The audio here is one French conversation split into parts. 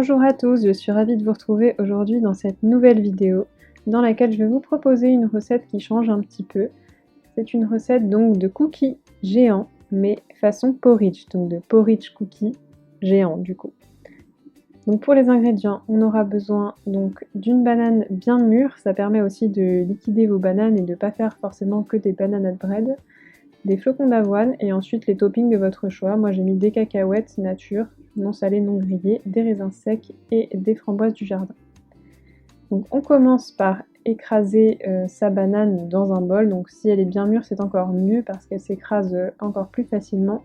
Bonjour à tous, je suis ravie de vous retrouver aujourd'hui dans cette nouvelle vidéo dans laquelle je vais vous proposer une recette qui change un petit peu. C'est une recette donc de cookies géants mais façon porridge, donc de porridge cookies géants du coup. Donc pour les ingrédients, on aura besoin donc d'une banane bien mûre, ça permet aussi de liquider vos bananes et de ne pas faire forcément que des banana bread, des flocons d'avoine et ensuite les toppings de votre choix. Moi j'ai mis des cacahuètes nature, non salées, non grillées, des raisins secs et des framboises du jardin. Donc on commence par écraser sa banane dans un bol, donc si elle est bien mûre c'est encore mieux parce qu'elle s'écrase encore plus facilement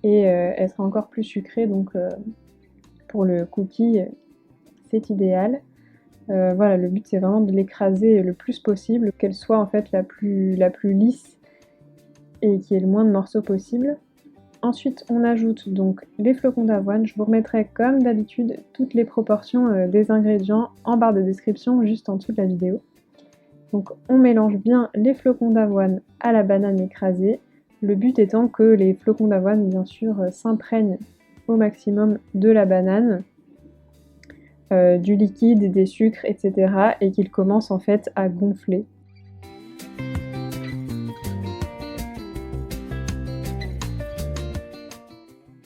et elle sera encore plus sucrée, donc pour le cookie c'est idéal. Voilà, le but c'est vraiment de l'écraser le plus possible, qu'elle soit en fait la plus lisse et qu'il y ait le moins de morceaux possible. Ensuite on ajoute donc les flocons d'avoine, je vous remettrai comme d'habitude toutes les proportions des ingrédients en barre de description juste en dessous de la vidéo. Donc on mélange bien les flocons d'avoine à la banane écrasée, le but étant que les flocons d'avoine bien sûr s'imprègnent au maximum de la banane, du liquide, des sucres, etc. et qu'ils commencent en fait à gonfler.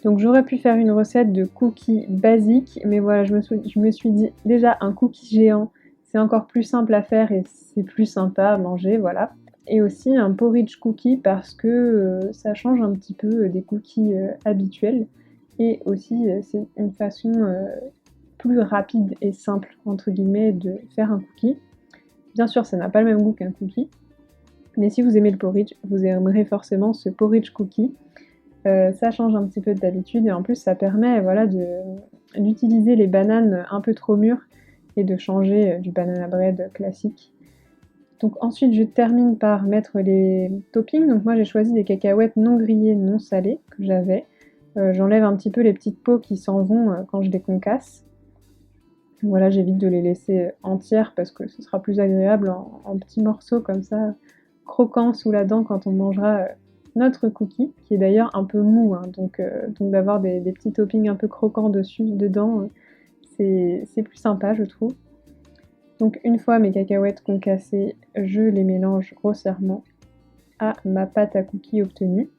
Donc j'aurais pu faire une recette de cookies basique, mais voilà, je me suis dit déjà un cookie géant, c'est encore plus simple à faire et c'est plus sympa à manger, voilà. Et aussi un porridge cookie parce que ça change un petit peu des cookies habituels. Et aussi c'est une façon plus rapide et simple, entre guillemets, de faire un cookie. Bien sûr, ça n'a pas le même goût qu'un cookie, mais si vous aimez le porridge, vous aimerez forcément ce porridge cookie. Ça change un petit peu d'habitude et en plus ça permet voilà, d'utiliser les bananes un peu trop mûres et de changer du banana bread classique. Donc ensuite je termine par mettre les toppings. Donc moi j'ai choisi des cacahuètes non grillées, non salées que j'avais. J'enlève un petit peu les petites peaux qui s'en vont quand je les concasse. Voilà, j'évite de les laisser entières parce que ce sera plus agréable en petits morceaux comme ça, croquants sous la dent quand on mangera notre cookie, qui est d'ailleurs un peu mou, hein, donc d'avoir des petits toppings un peu croquants dedans, c'est plus sympa je trouve. Donc une fois mes cacahuètes concassées, je les mélange grossièrement à ma pâte à cookies obtenue.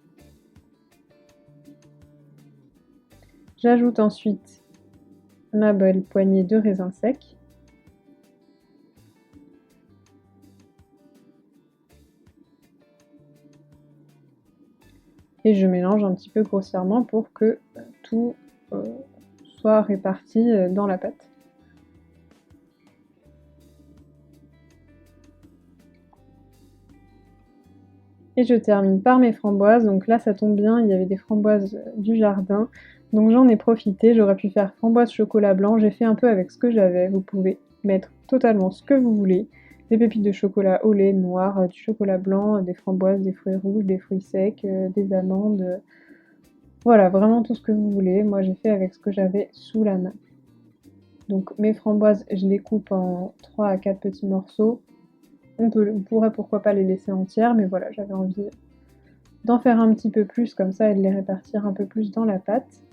J'ajoute ensuite ma belle poignée de raisins secs. Et je mélange un petit peu grossièrement pour que tout soit réparti dans la pâte. Et je termine par mes framboises, donc là ça tombe bien, il y avait des framboises du jardin, donc j'en ai profité, j'aurais pu faire framboise chocolat blanc, j'ai fait un peu avec ce que j'avais, vous pouvez mettre totalement ce que vous voulez, des pépites de chocolat au lait noir, du chocolat blanc, des framboises, des fruits rouges, des fruits secs, des amandes, voilà, vraiment tout ce que vous voulez, moi j'ai fait avec ce que j'avais sous la main. Donc mes framboises, je les coupe en 3 à 4 petits morceaux. On pourrait pourquoi pas les laisser entières, mais voilà, j'avais envie d'en faire un petit peu plus comme ça et de les répartir un peu plus dans la pâte.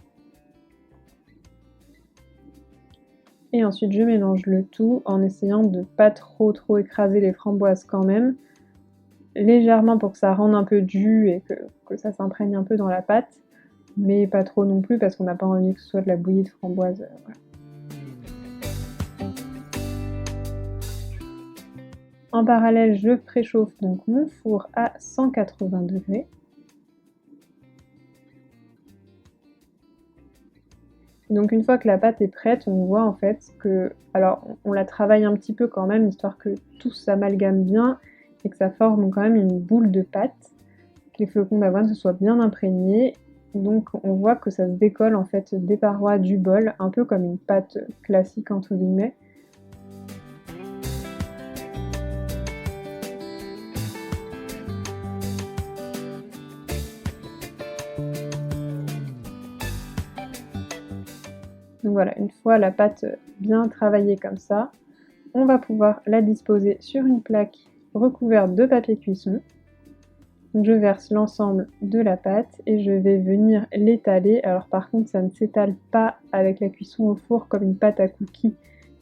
Et ensuite je mélange le tout en essayant de pas trop écraser les framboises quand même, légèrement pour que ça rende un peu de jus et que ça s'imprègne un peu dans la pâte, mais pas trop non plus parce qu'on n'a pas envie que ce soit de la bouillie de framboise. Voilà. En parallèle, je préchauffe donc mon four à 180 degrés. Donc une fois que la pâte est prête, on voit en fait que, alors on la travaille un petit peu quand même, histoire que tout s'amalgame bien et que ça forme quand même une boule de pâte, que les flocons d'avoine se soient bien imprégnés. Donc on voit que ça se décolle en fait des parois du bol, un peu comme une pâte classique entre guillemets. Donc voilà, une fois la pâte bien travaillée comme ça, on va pouvoir la disposer sur une plaque recouverte de papier cuisson. Donc je verse l'ensemble de la pâte et je vais venir l'étaler. Alors par contre, ça ne s'étale pas avec la cuisson au four comme une pâte à cookies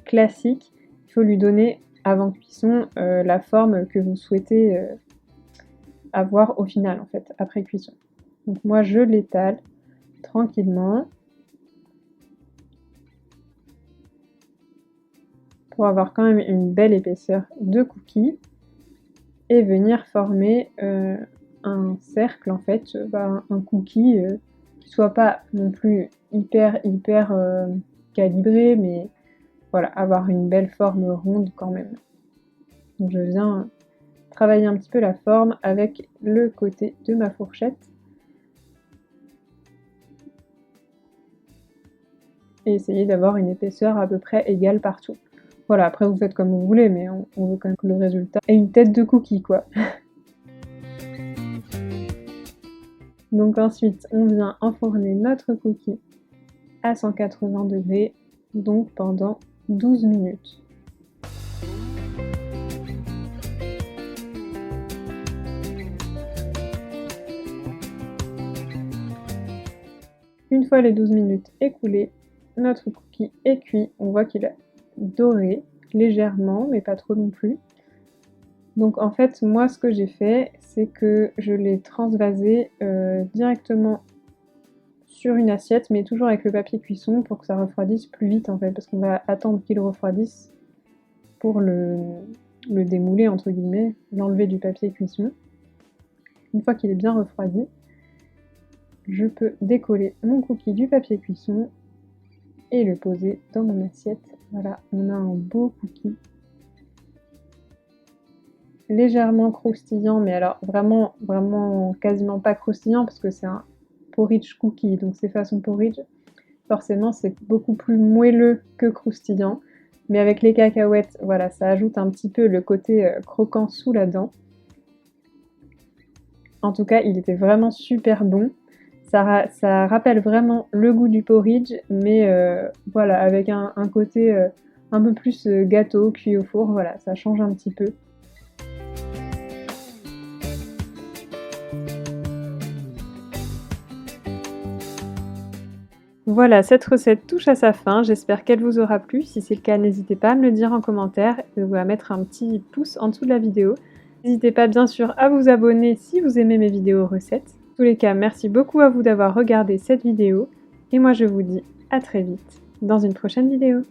classique. Il faut lui donner, avant cuisson, la forme que vous souhaitez avoir au final, en fait, après cuisson. Donc moi, je l'étale tranquillement pour avoir quand même une belle épaisseur de cookies et venir former un cercle, en fait, un cookie qui soit pas non plus hyper calibré, mais voilà, avoir une belle forme ronde quand même. Donc je viens travailler un petit peu la forme avec le côté de ma fourchette. Et essayer d'avoir une épaisseur à peu près égale partout. Voilà, après vous faites comme vous voulez, mais on veut quand même que le résultat ait une tête de cookie, quoi. Donc ensuite, on vient enfourner notre cookie à 180 degrés, donc pendant 12 minutes. Une fois les 12 minutes écoulées, notre cookie est cuit. On voit qu'il a doré légèrement, mais pas trop non plus. Donc en fait, moi ce que j'ai fait, c'est que je l'ai transvasé directement sur une assiette, mais toujours avec le papier cuisson pour que ça refroidisse plus vite en fait, parce qu'on va attendre qu'il refroidisse pour le démouler entre guillemets, l'enlever du papier cuisson. Une fois qu'il est bien refroidi, je peux décoller mon cookie du papier cuisson et le poser dans mon assiette. Voilà, on a un beau cookie. Légèrement croustillant, mais alors vraiment quasiment pas croustillant parce que c'est un porridge cookie, donc c'est façon porridge. Forcément, c'est beaucoup plus moelleux que croustillant, mais avec les cacahuètes, voilà, ça ajoute un petit peu le côté croquant sous la dent. En tout cas, il était vraiment super bon. Ça rappelle vraiment le goût du porridge, mais voilà, avec un côté un peu plus gâteau, cuit au four, voilà, ça change un petit peu. Voilà, cette recette touche à sa fin, j'espère qu'elle vous aura plu. Si c'est le cas, n'hésitez pas à me le dire en commentaire ou à mettre un petit pouce en dessous de la vidéo. N'hésitez pas bien sûr à vous abonner si vous aimez mes vidéos recettes. En tous les cas, merci beaucoup à vous d'avoir regardé cette vidéo et moi je vous dis à très vite dans une prochaine vidéo.